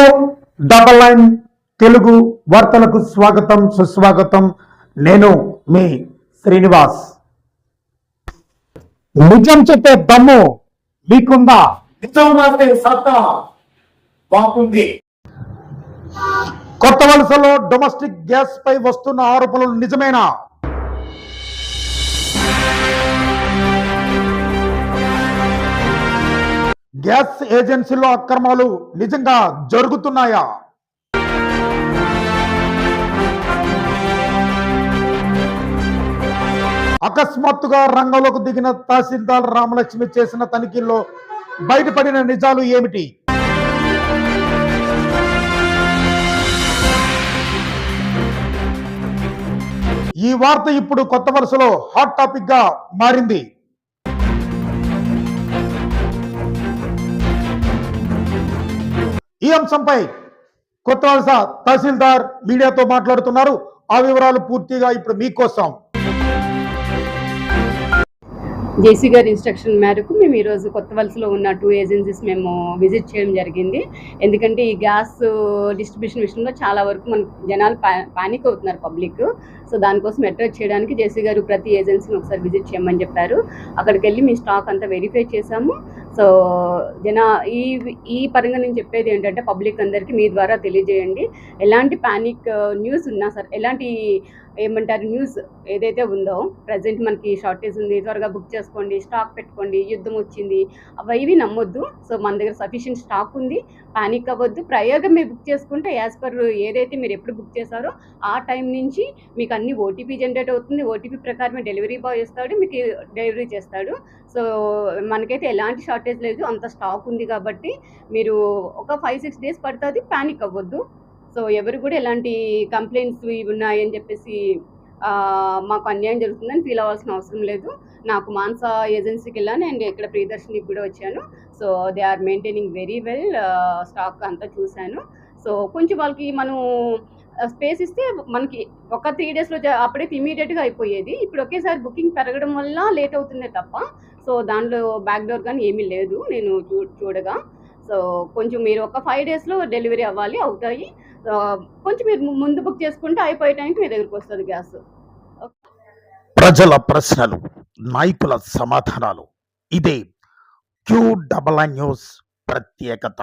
Queue Telugu వార్తలకు స్వాగతం సుస్వాగతం. నేను మీ శ్రీనివాస్. నిజం చెప్పే దమ్ము మీకుందా? నిజం మాటే సత్తా బాగుంది. కొత్త వలసలో డొమెస్టిక్ గ్యాస్ పై వస్తున్న ఆరోపణలు నిజమేనా? గ్యాస్ ఏజెన్సీలో అక్రమాలు నిజంగా జరుగుతున్నాయా? అకస్మాత్తుగా రంగంలోకి దిగిన తహసీల్దార్ రామలక్ష్మి చేసిన తనిఖీల్లో బయటపడిన నిజాలు ఏమిటి? ఈ వార్త ఇప్పుడు కొత్త వలసలో హాట్ టాపిక్ గా మారింది. ఈ అంశంపై కొత్త వలస తహసీల్దార్ మీడియాతో మాట్లాడుతున్నారు. ఆ వివరాలు పూర్తిగా ఇప్పుడు మీకోసం. జేసీ గారి ఇన్స్ట్రక్షన్ మేరకు మేము ఈరోజు కొత్త వలసలో ఉన్న 2 ఏజెన్సీస్ మేము విజిట్ చేయడం జరిగింది. ఎందుకంటే ఈ గ్యాస్ డిస్ట్రిబ్యూషన్ విషయంలో చాలా వరకు మన జనాలు పానిక్ అవుతున్నారు పబ్లిక్. సో దానికోసం అట్రాక్ట్ చేయడానికి జేసీ గారు ప్రతి ఏజెన్సీని ఒకసారి విజిట్ చేయమని చెప్పారు. అక్కడికి వెళ్ళి మీ స్టాక్ అంతా వెరిఫై చేశాము. సో ఈ పరంగా నేను చెప్పేది ఏంటంటే పబ్లిక్ అందరికీ మీ ద్వారా తెలియజేయండి. ఎలాంటి పానిక్ న్యూస్ ఉన్నా సరే, ఎలాంటి ఏమంటారు న్యూస్ ఏదైతే ఉందో ప్రజెంట్ మనకి షార్టేజ్ ఉంది, త్వరగా బుక్ చేసుకోండి, స్టాక్ పెట్టుకోండి, యుద్ధం వచ్చింది, అవి నమ్మొద్దు. సో మన దగ్గర సఫిషియెంట్ స్టాక్ ఉంది, పానిక్ అవ్వద్దు. ప్రయోగం మీరు బుక్ చేసుకుంటే యాజ్ పర్ ఏదైతే మీరు ఎప్పుడు బుక్ చేశారో ఆ టైం నుంచి మీకు అన్ని ఓటీపీ జనరేట్ అవుతుంది. ఓటీపీ ప్రకారమే డెలివరీ బాయ్ వస్తాడు, మీకు డెలివరీ చేస్తాడు. సో మనకైతే ఎలాంటి షార్టేజ్ లేదు, అంత స్టాక్ ఉంది. కాబట్టి మీరు ఒక 5-6 డేస్ పడుతుంది, పానిక్ అవ్వద్దు. సో ఎవరు కూడా ఎలాంటి కంప్లైంట్స్ ఇవి ఉన్నాయని చెప్పేసి మాకు అన్యాయం జరుగుతుందని ఫీల్ అవ్వాల్సిన అవసరం లేదు. నాకు మాన్సా ఏజెన్సీకి వెళ్ళాను అండ్ ఇక్కడ ప్రియదర్శినికి కూడా వచ్చాను. So they are maintaining very well. Stock అంతా చూశాను. సో కొంచెం వాళ్ళకి మనం స్పేస్ ఇస్తే మనకి ఒక 3 డేస్లో అప్పుడైతే ఇమీడియట్గా అయిపోయేది. ఇప్పుడు ఒకేసారి బుకింగ్ పెరగడం వల్ల లేట్ అవుతుందే తప్ప సో దాంట్లో బ్యాక్ డోర్ కానీ ఏమీ లేదు నేను చూడగా. సో కొంచెం మీరు ఒక 5 డేస్లో డెలివరీ అవుతాయి. కొంచెం మీరు ముందు బుక్ చేసుకుంటే అయిపోయే టైంకి మీ దగ్గరికి వస్తుంది గ్యాస్. ప్రజల ప్రశ్నలు, నాయకుల సమాధానాలు. ఇదే క్యూ న్యూస్ ప్రత్యేకత.